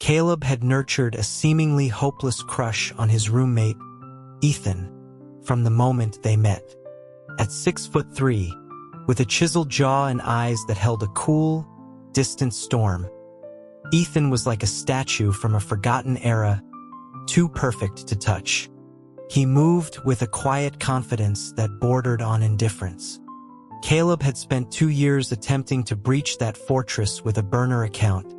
Caleb had nurtured a seemingly hopeless crush on his roommate, Ethan, from the moment they met. At 6'3", with a chiseled jaw and eyes that held a cool, distant storm, Ethan was like a statue from a forgotten era, too perfect to touch. He moved with a quiet confidence that bordered on indifference. Caleb had spent 2 years attempting to breach that fortress with a burner account,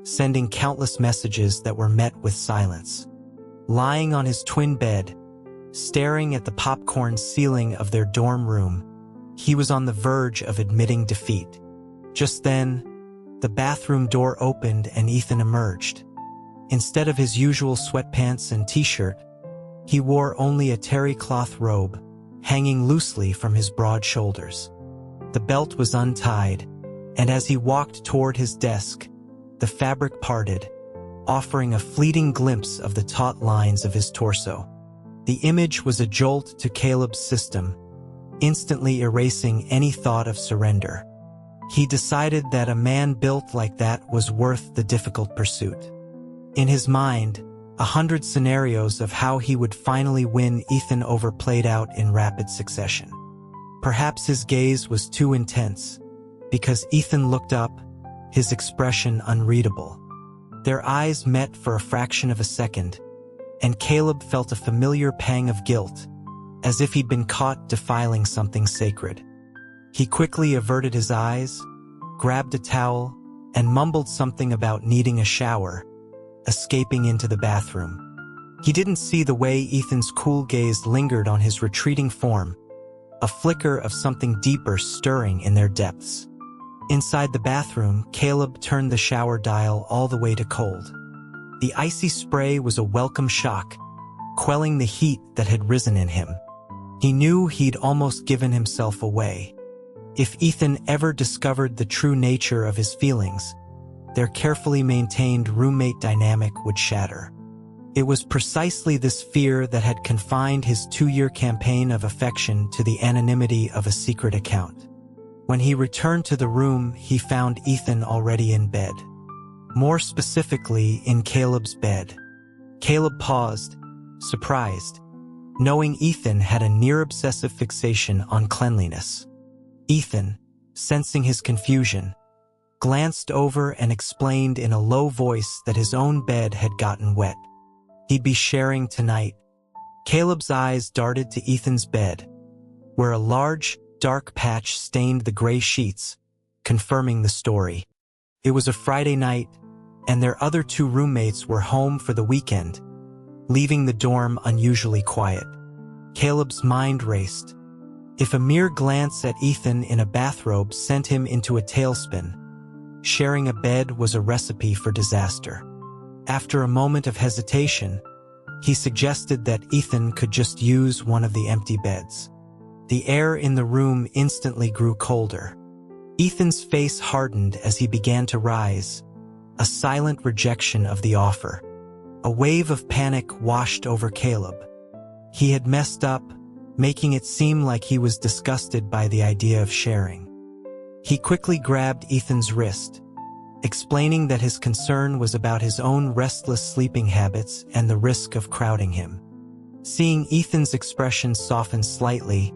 sending countless messages that were met with silence. Lying on his twin bed, staring at the popcorn ceiling of their dorm room, he was on the verge of admitting defeat. Just then, the bathroom door opened and Ethan emerged. Instead of his usual sweatpants and t-shirt, he wore only a terry cloth robe, hanging loosely from his broad shoulders. The belt was untied, and as he walked toward his desk, the fabric parted, offering a fleeting glimpse of the taut lines of his torso. The image was a jolt to Caleb's system, instantly erasing any thought of surrender. He decided that a man built like that was worth the difficult pursuit. In his mind, 100 scenarios of how he would finally win Ethan over played out in rapid succession. Perhaps his gaze was too intense, because Ethan looked up, his expression unreadable. Their eyes met for a fraction of a second, and Caleb felt a familiar pang of guilt, as if he'd been caught defiling something sacred. He quickly averted his eyes, grabbed a towel, and mumbled something about needing a shower, escaping into the bathroom. He didn't see the way Ethan's cool gaze lingered on his retreating form, a flicker of something deeper stirring in their depths. Inside the bathroom, Caleb turned the shower dial all the way to cold. The icy spray was a welcome shock, quelling the heat that had risen in him. He knew he'd almost given himself away. If Ethan ever discovered the true nature of his feelings, their carefully maintained roommate dynamic would shatter. It was precisely this fear that had confined his 2-year campaign of affection to the anonymity of a secret account. When he returned to the room, he found Ethan already in bed. More specifically, in Caleb's bed. Caleb paused, surprised, knowing Ethan had a near-obsessive fixation on cleanliness. Ethan, sensing his confusion, glanced over and explained in a low voice that his own bed had gotten wet. He'd be sharing tonight. Caleb's eyes darted to Ethan's bed, where a large, dark patch stained the gray sheets, confirming the story. It was a Friday night, and their other 2 roommates were home for the weekend, leaving the dorm unusually quiet. Caleb's mind raced. If a mere glance at Ethan in a bathrobe sent him into a tailspin, sharing a bed was a recipe for disaster. After a moment of hesitation, he suggested that Ethan could just use one of the empty beds. The air in the room instantly grew colder. Ethan's face hardened as he began to rise, a silent rejection of the offer. A wave of panic washed over Caleb. He had messed up, making it seem like he was disgusted by the idea of sharing. He quickly grabbed Ethan's wrist, explaining that his concern was about his own restless sleeping habits and the risk of crowding him. Seeing Ethan's expression soften slightly,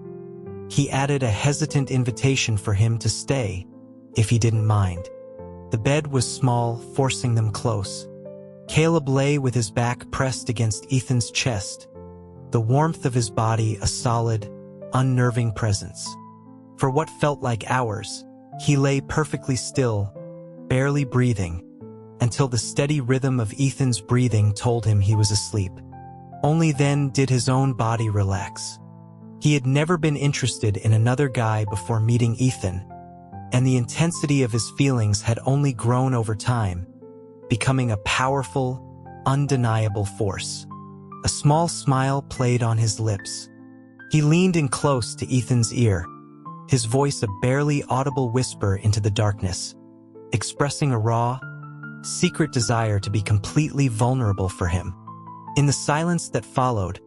he added a hesitant invitation for him to stay, if he didn't mind. The bed was small, forcing them close. Caleb lay with his back pressed against Ethan's chest, the warmth of his body a solid, unnerving presence. For what felt like hours, he lay perfectly still, barely breathing, until the steady rhythm of Ethan's breathing told him he was asleep. Only then did his own body relax. He had never been interested in another guy before meeting Ethan, and the intensity of his feelings had only grown over time, becoming a powerful, undeniable force. A small smile played on his lips. He leaned in close to Ethan's ear, his voice a barely audible whisper into the darkness, expressing a raw, secret desire to be completely vulnerable for him. In the silence that followed,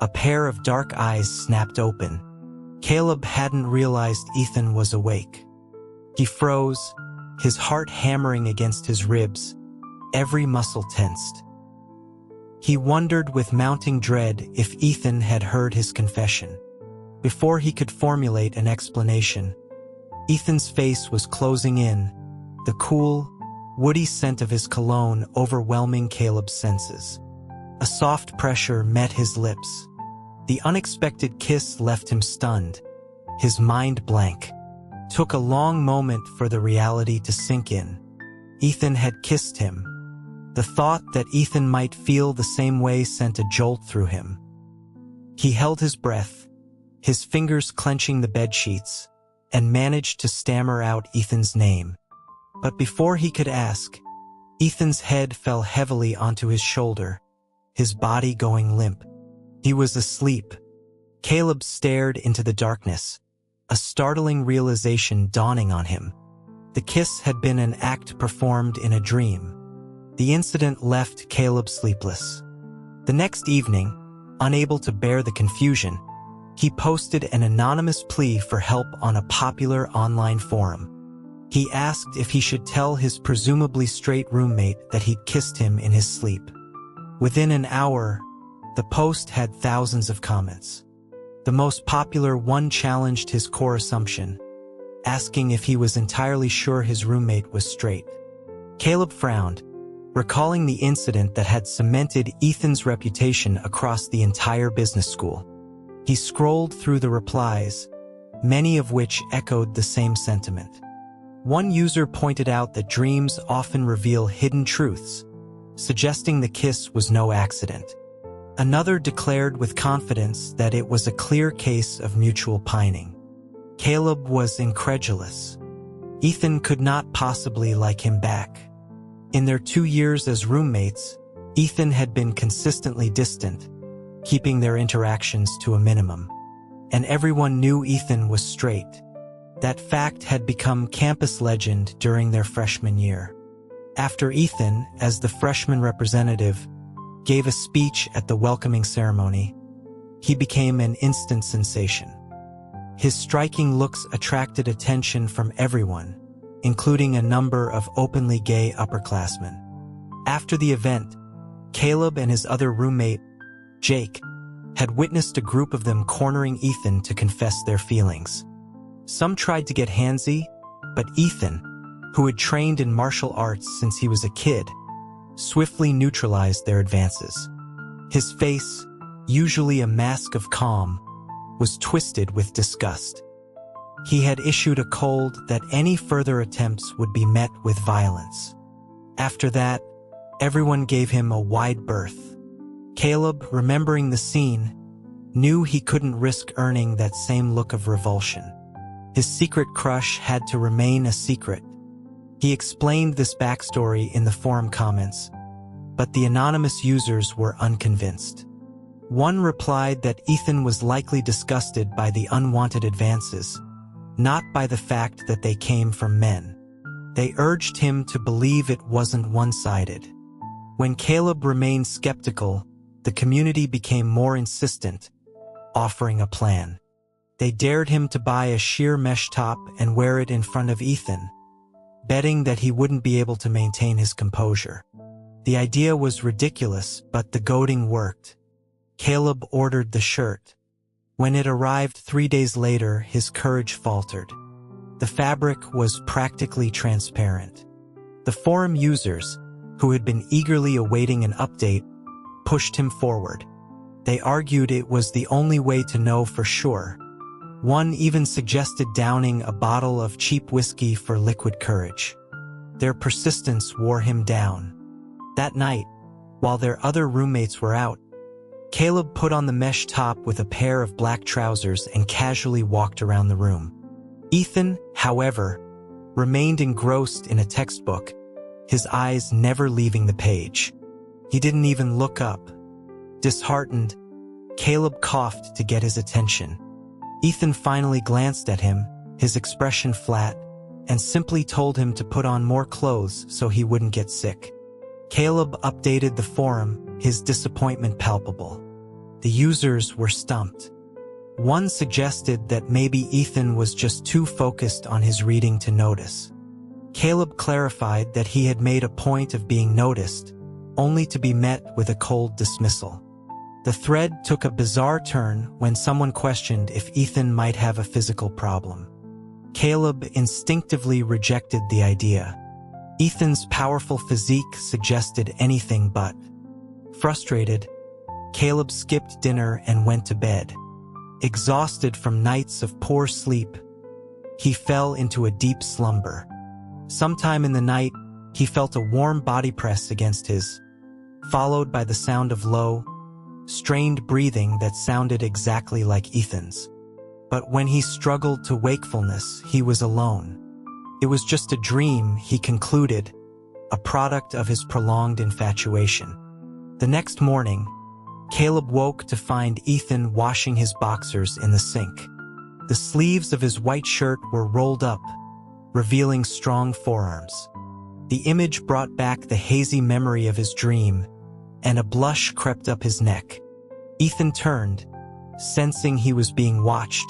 a pair of dark eyes snapped open. Caleb hadn't realized Ethan was awake. He froze, his heart hammering against his ribs, every muscle tensed. He wondered with mounting dread if Ethan had heard his confession. Before he could formulate an explanation, Ethan's face was closing in, the cool, woody scent of his cologne overwhelming Caleb's senses. A soft pressure met his lips. The unexpected kiss left him stunned, his mind blank. Took a long moment for the reality to sink in. Ethan had kissed him. The thought that Ethan might feel the same way sent a jolt through him. He held his breath, his fingers clenching the bedsheets, and managed to stammer out Ethan's name. But before he could ask, Ethan's head fell heavily onto his shoulder, his body going limp. He was asleep. Caleb stared into the darkness, a startling realization dawning on him. The kiss had been an act performed in a dream. The incident left Caleb sleepless. The next evening, unable to bear the confusion, he posted an anonymous plea for help on a popular online forum. He asked if he should tell his presumably straight roommate that he'd kissed him in his sleep. Within an hour, the post had thousands of comments. The most popular one challenged his core assumption, asking if he was entirely sure his roommate was straight. Caleb frowned, recalling the incident that had cemented Ethan's reputation across the entire business school. He scrolled through the replies, many of which echoed the same sentiment. One user pointed out that dreams often reveal hidden truths, suggesting the kiss was no accident. Another declared with confidence that it was a clear case of mutual pining. Caleb was incredulous. Ethan could not possibly like him back. In their 2 years as roommates, Ethan had been consistently distant, keeping their interactions to a minimum. And everyone knew Ethan was straight. That fact had become campus legend during their freshman year. After Ethan, as the freshman representative, gave a speech at the welcoming ceremony, he became an instant sensation. His striking looks attracted attention from everyone, including a number of openly gay upperclassmen. After the event, Caleb and his other roommate, Jake, had witnessed a group of them cornering Ethan to confess their feelings. Some tried to get handsy, but Ethan, who had trained in martial arts since he was a kid, swiftly neutralized their advances. His face, usually a mask of calm, was twisted with disgust. He had issued a cold that any further attempts would be met with violence. After that, everyone gave him a wide berth. Caleb, remembering the scene, knew he couldn't risk earning that same look of revulsion. His secret crush had to remain a secret. He explained this backstory in the forum comments, but the anonymous users were unconvinced. One replied that Ethan was likely disgusted by the unwanted advances, not by the fact that they came from men. They urged him to believe it wasn't one-sided. When Caleb remained skeptical, the community became more insistent, offering a plan. They dared him to buy a sheer mesh top and wear it in front of Ethan, betting that he wouldn't be able to maintain his composure. The idea was ridiculous, but the goading worked. Caleb ordered the shirt. When it arrived 3 days later, his courage faltered. The fabric was practically transparent. The forum users, who had been eagerly awaiting an update, pushed him forward. They argued it was the only way to know for sure. One even suggested downing a bottle of cheap whiskey for liquid courage. Their persistence wore him down. That night, while their other roommates were out, Caleb put on the mesh top with a pair of black trousers and casually walked around the room. Ethan, however, remained engrossed in a textbook, his eyes never leaving the page. He didn't even look up. Disheartened, Caleb coughed to get his attention. Ethan finally glanced at him, his expression flat, and simply told him to put on more clothes so he wouldn't get sick. Caleb updated the forum, his disappointment palpable. The users were stumped. One suggested that maybe Ethan was just too focused on his reading to notice. Caleb clarified that he had made a point of being noticed, only to be met with a cold dismissal. The thread took a bizarre turn when someone questioned if Ethan might have a physical problem. Caleb instinctively rejected the idea. Ethan's powerful physique suggested anything but. Frustrated, Caleb skipped dinner and went to bed. Exhausted from nights of poor sleep, he fell into a deep slumber. Sometime in the night, he felt a warm body press against his, followed by the sound of low, strained breathing that sounded exactly like Ethan's. But when he struggled to wakefulness, he was alone. It was just a dream, he concluded, a product of his prolonged infatuation. The next morning, Caleb woke to find Ethan washing his boxers in the sink. The sleeves of his white shirt were rolled up, revealing strong forearms. The image brought back the hazy memory of his dream, and a blush crept up his neck. Ethan turned, sensing he was being watched,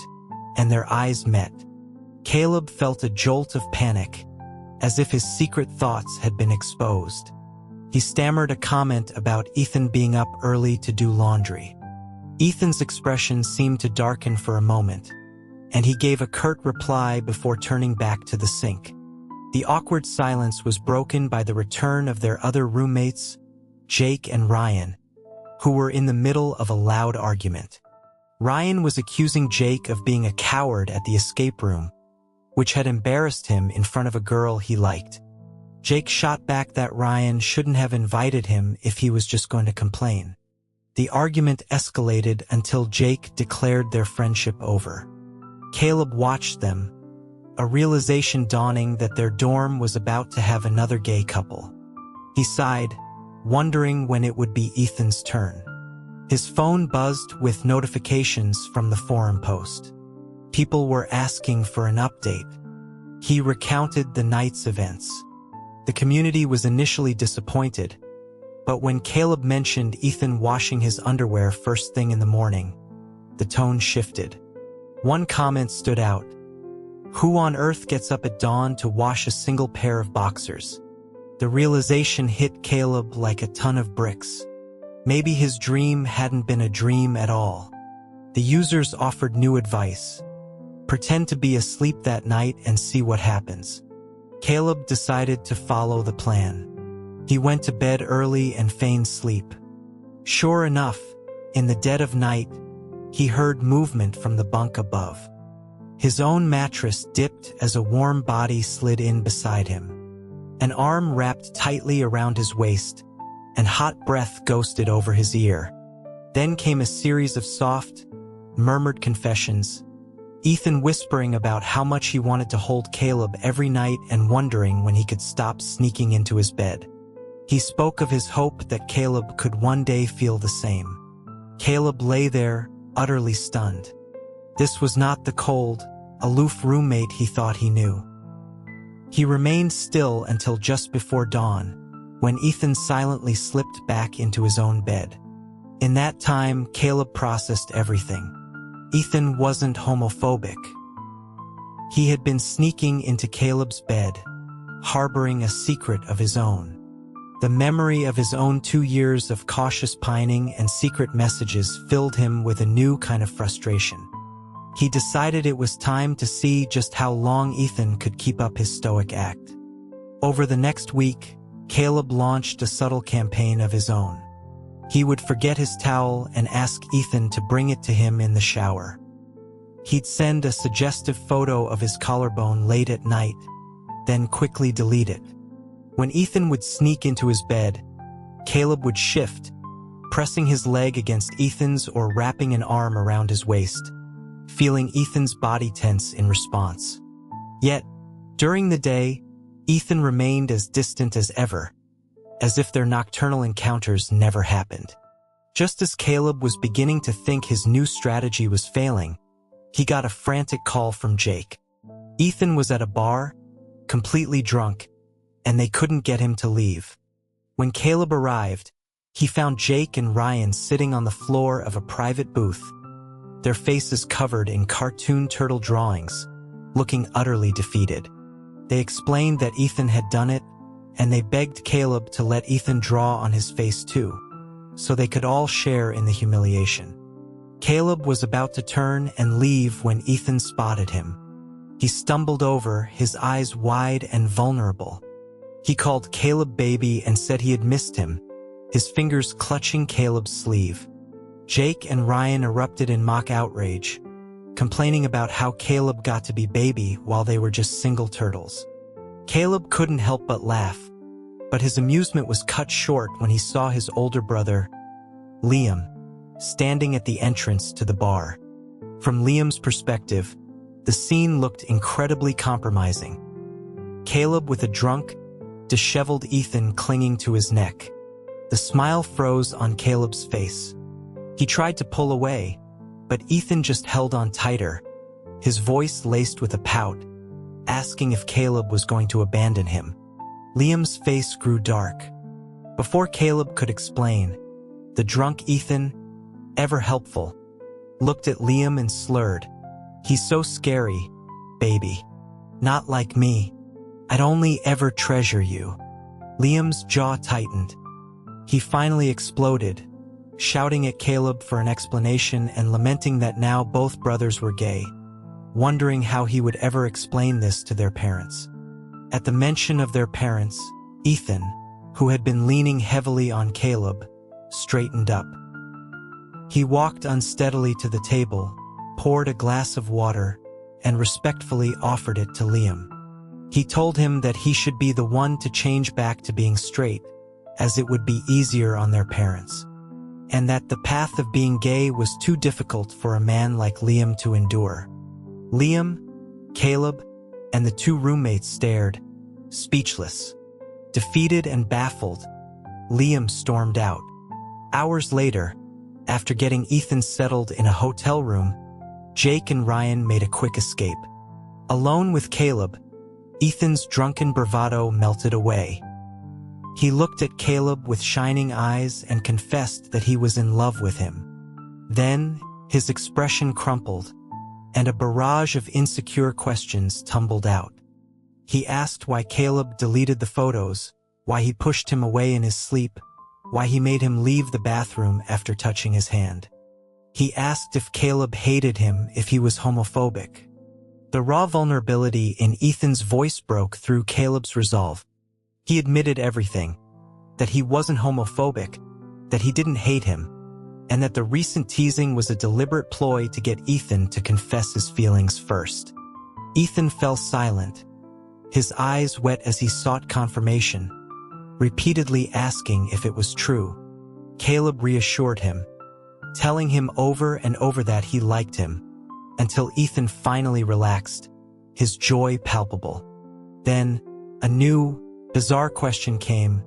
and their eyes met. Caleb felt a jolt of panic, as if his secret thoughts had been exposed. He stammered a comment about Ethan being up early to do laundry. Ethan's expression seemed to darken for a moment, and he gave a curt reply before turning back to the sink. The awkward silence was broken by the return of their other roommates, Jake and Ryan, who were in the middle of a loud argument. Ryan was accusing Jake of being a coward at the escape room, which had embarrassed him in front of a girl he liked. Jake shot back that Ryan shouldn't have invited him if he was just going to complain. The argument escalated until Jake declared their friendship over. Caleb watched them, a realization dawning that their dorm was about to have another gay couple. He sighed, wondering when it would be Ethan's turn. His phone buzzed with notifications from the forum post. People were asking for an update. He recounted the night's events. The community was initially disappointed, but when Caleb mentioned Ethan washing his underwear first thing in the morning, the tone shifted. One comment stood out. Who on earth gets up at dawn to wash a single pair of boxers? The realization hit Caleb like a ton of bricks. Maybe his dream hadn't been a dream at all. The users offered new advice. Pretend to be asleep that night and see what happens. Caleb decided to follow the plan. He went to bed early and feigned sleep. Sure enough, in the dead of night, he heard movement from the bunk above. His own mattress dipped as a warm body slid in beside him. An arm wrapped tightly around his waist, and hot breath ghosted over his ear. Then came a series of soft, murmured confessions, Ethan whispering about how much he wanted to hold Caleb every night and wondering when he could stop sneaking into his bed. He spoke of his hope that Caleb could one day feel the same. Caleb lay there, utterly stunned. This was not the cold, aloof roommate he thought he knew. He remained still until just before dawn, when Ethan silently slipped back into his own bed. In that time, Caleb processed everything. Ethan wasn't homophobic. He had been sneaking into Caleb's bed, harboring a secret of his own. The memory of his own 2 years of cautious pining and secret messages filled him with a new kind of frustration. He decided it was time to see just how long Ethan could keep up his stoic act. Over the next week, Caleb launched a subtle campaign of his own. He would forget his towel and ask Ethan to bring it to him in the shower. He'd send a suggestive photo of his collarbone late at night, then quickly delete it. When Ethan would sneak into his bed, Caleb would shift, pressing his leg against Ethan's or wrapping an arm around his waist, feeling Ethan's body tense in response. Yet, during the day, Ethan remained as distant as ever, as if their nocturnal encounters never happened. Just as Caleb was beginning to think his new strategy was failing, he got a frantic call from Jake. Ethan was at a bar, completely drunk, and they couldn't get him to leave. When Caleb arrived, he found Jake and Ryan sitting on the floor of a private booth, their faces covered in cartoon turtle drawings, looking utterly defeated. They explained that Ethan had done it, and they begged Caleb to let Ethan draw on his face too, so they could all share in the humiliation. Caleb was about to turn and leave when Ethan spotted him. He stumbled over, his eyes wide and vulnerable. He called Caleb baby and said he had missed him, his fingers clutching Caleb's sleeve. Jake and Ryan erupted in mock outrage, complaining about how Caleb got to be baby while they were just single turtles. Caleb couldn't help but laugh, but his amusement was cut short when he saw his older brother, Liam, standing at the entrance to the bar. From Liam's perspective, the scene looked incredibly compromising. Caleb with a drunk, disheveled Ethan clinging to his neck. The smile froze on Caleb's face. He tried to pull away, but Ethan just held on tighter, his voice laced with a pout, asking if Caleb was going to abandon him. Liam's face grew dark. Before Caleb could explain, the drunk Ethan, ever helpful, looked at Liam and slurred, "He's so scary, baby. Not like me. I'd only ever treasure you." Liam's jaw tightened. He finally exploded, shouting at Caleb for an explanation and lamenting that now both brothers were gay, wondering how he would ever explain this to their parents. At the mention of their parents, Ethan, who had been leaning heavily on Caleb, straightened up. He walked unsteadily to the table, poured a glass of water, and respectfully offered it to Liam. He told him that he should be the one to change back to being straight, as it would be easier on their parents, and that the path of being gay was too difficult for a man like Liam to endure. Liam, Caleb, and the two roommates stared, speechless. Defeated and baffled, Liam stormed out. Hours later, after getting Ethan settled in a hotel room, Jake and Ryan made a quick escape. Alone with Caleb, Ethan's drunken bravado melted away. He looked at Caleb with shining eyes and confessed that he was in love with him. Then, his expression crumpled, and a barrage of insecure questions tumbled out. He asked why Caleb deleted the photos, why he pushed him away in his sleep, why he made him leave the bathroom after touching his hand. He asked if Caleb hated him, if he was homophobic. The raw vulnerability in Ethan's voice broke through Caleb's resolve. He admitted everything, that he wasn't homophobic, that he didn't hate him, and that the recent teasing was a deliberate ploy to get Ethan to confess his feelings first. Ethan fell silent, his eyes wet as he sought confirmation, repeatedly asking if it was true. Caleb reassured him, telling him over and over that he liked him, until Ethan finally relaxed, his joy palpable. Then, a new, bizarre question came.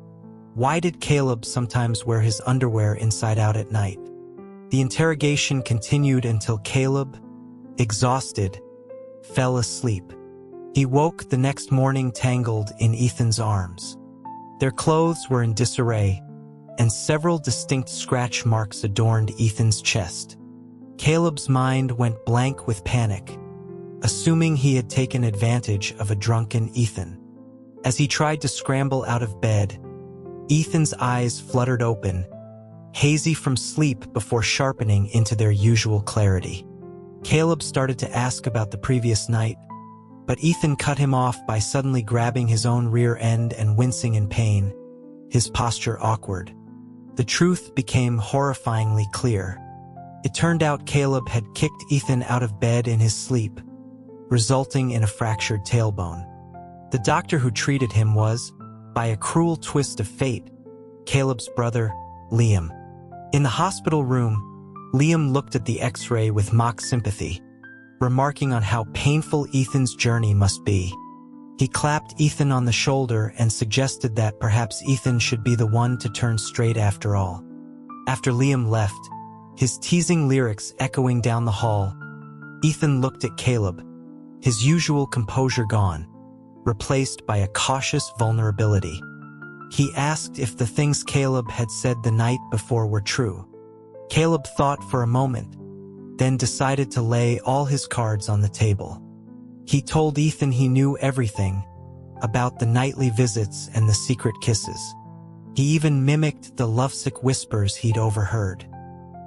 Why did Caleb sometimes wear his underwear inside out at night? The interrogation continued until Caleb, exhausted, fell asleep. He woke the next morning tangled in Ethan's arms. Their clothes were in disarray, and several distinct scratch marks adorned Ethan's chest. Caleb's mind went blank with panic, assuming he had taken advantage of a drunken Ethan. As he tried to scramble out of bed, Ethan's eyes fluttered open, hazy from sleep before sharpening into their usual clarity. Caleb started to ask about the previous night, but Ethan cut him off by suddenly grabbing his own rear end and wincing in pain, his posture awkward. The truth became horrifyingly clear. It turned out Caleb had kicked Ethan out of bed in his sleep, resulting in a fractured tailbone. The doctor who treated him was, by a cruel twist of fate, Caleb's brother, Liam. In the hospital room, Liam looked at the X-ray with mock sympathy, remarking on how painful Ethan's journey must be. He clapped Ethan on the shoulder and suggested that perhaps Ethan should be the one to turn straight after all. After Liam left, his teasing lyrics echoing down the hall, Ethan looked at Caleb, his usual composure gone, replaced by a cautious vulnerability. He asked if the things Caleb had said the night before were true. Caleb thought for a moment, then decided to lay all his cards on the table. He told Ethan he knew everything, about the nightly visits and the secret kisses. He even mimicked the lovesick whispers he'd overheard.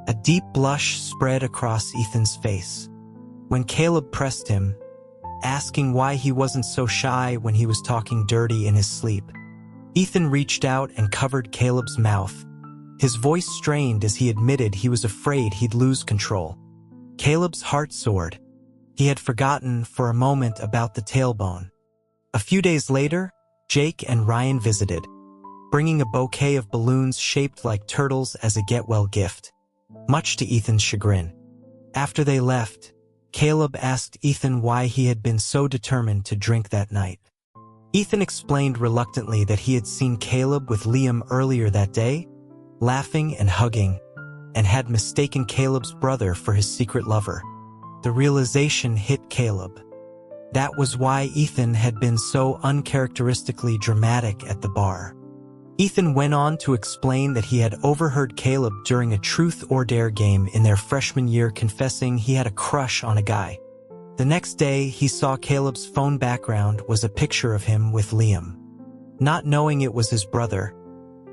A deep blush spread across Ethan's face. When Caleb pressed him, asking why he wasn't so shy when he was talking dirty in his sleep, Ethan reached out and covered Caleb's mouth. His voice strained as he admitted he was afraid he'd lose control. Caleb's heart soared. He had forgotten for a moment about the tailbone. A few days later, Jake and Ryan visited, bringing a bouquet of balloons shaped like turtles as a get-well gift, much to Ethan's chagrin. After they left, Caleb asked Ethan why he had been so determined to drink that night. Ethan explained reluctantly that he had seen Caleb with Liam earlier that day, laughing and hugging, and had mistaken Caleb's brother for his secret lover. The realization hit Caleb. That was why Ethan had been so uncharacteristically dramatic at the bar. Ethan went on to explain that he had overheard Caleb during a truth or dare game in their freshman year confessing he had a crush on a guy. The next day, he saw Caleb's phone background was a picture of him with Liam. Not knowing it was his brother,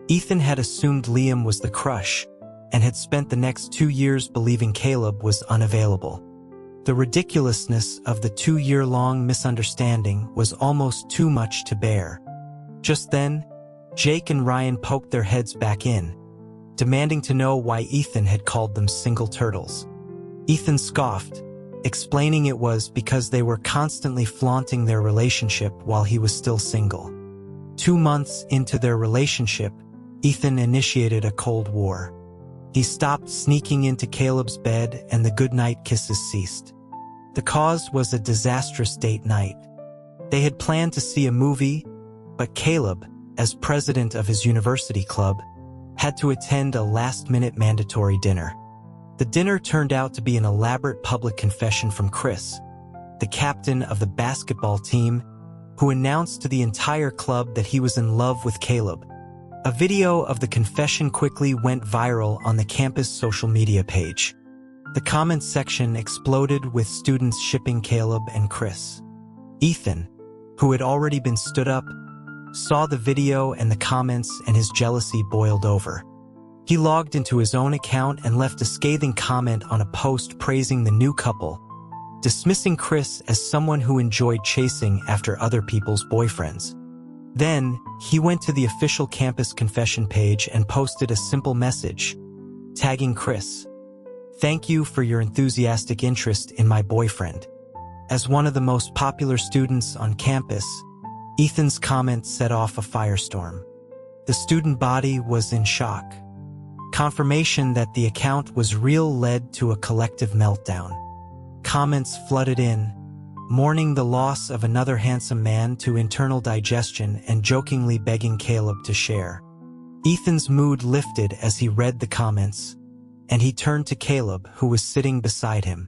Ethan had assumed Liam was the crush and had spent the next 2 years believing Caleb was unavailable. The ridiculousness of the 2-year-long misunderstanding was almost too much to bear. Just then, Jake and Ryan poked their heads back in, demanding to know why Ethan had called them single turtles. Ethan scoffed, explaining it was because they were constantly flaunting their relationship while he was still single. 2 months into their relationship, Ethan initiated a Cold War. He stopped sneaking into Caleb's bed and the goodnight kisses ceased. The cause was a disastrous date night. They had planned to see a movie, but Caleb, as president of his university club, had to attend a last-minute mandatory dinner. The dinner turned out to be an elaborate public confession from Chris, the captain of the basketball team, who announced to the entire club that he was in love with Caleb. A video of the confession quickly went viral on the campus social media page. The comments section exploded with students shipping Caleb and Chris. Ethan, who had already been stood up, saw the video and the comments and his jealousy boiled over. He logged into his own account and left a scathing comment on a post praising the new couple, dismissing Chris as someone who enjoyed chasing after other people's boyfriends. Then, he went to the official campus confession page and posted a simple message, tagging Chris. "Thank you for your enthusiastic interest in my boyfriend." As one of the most popular students on campus, Ethan's comment set off a firestorm. The student body was in shock. Confirmation that the account was real led to a collective meltdown. Comments flooded in, mourning the loss of another handsome man to internal digestion and jokingly begging Caleb to share. Ethan's mood lifted as he read the comments, and he turned to Caleb, who was sitting beside him.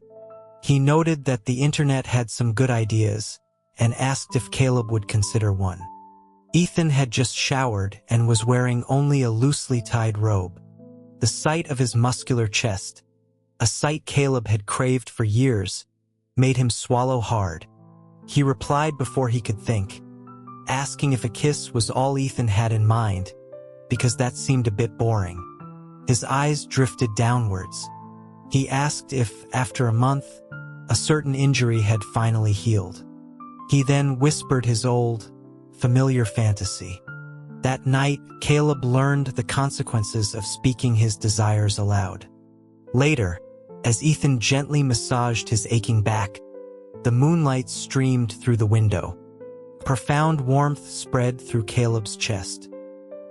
He noted that the internet had some good ideas and asked if Caleb would consider one. Ethan had just showered and was wearing only a loosely tied robe. The sight of his muscular chest, a sight Caleb had craved for years, made him swallow hard. He replied before he could think, asking if a kiss was all Ethan had in mind, because that seemed a bit boring. His eyes drifted downwards. He asked if, after a month, a certain injury had finally healed. He then whispered his old, familiar fantasy. That night, Caleb learned the consequences of speaking his desires aloud. Later, as Ethan gently massaged his aching back, the moonlight streamed through the window. Profound warmth spread through Caleb's chest.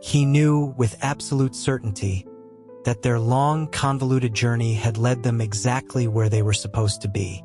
He knew with absolute certainty that their long, convoluted journey had led them exactly where they were supposed to be.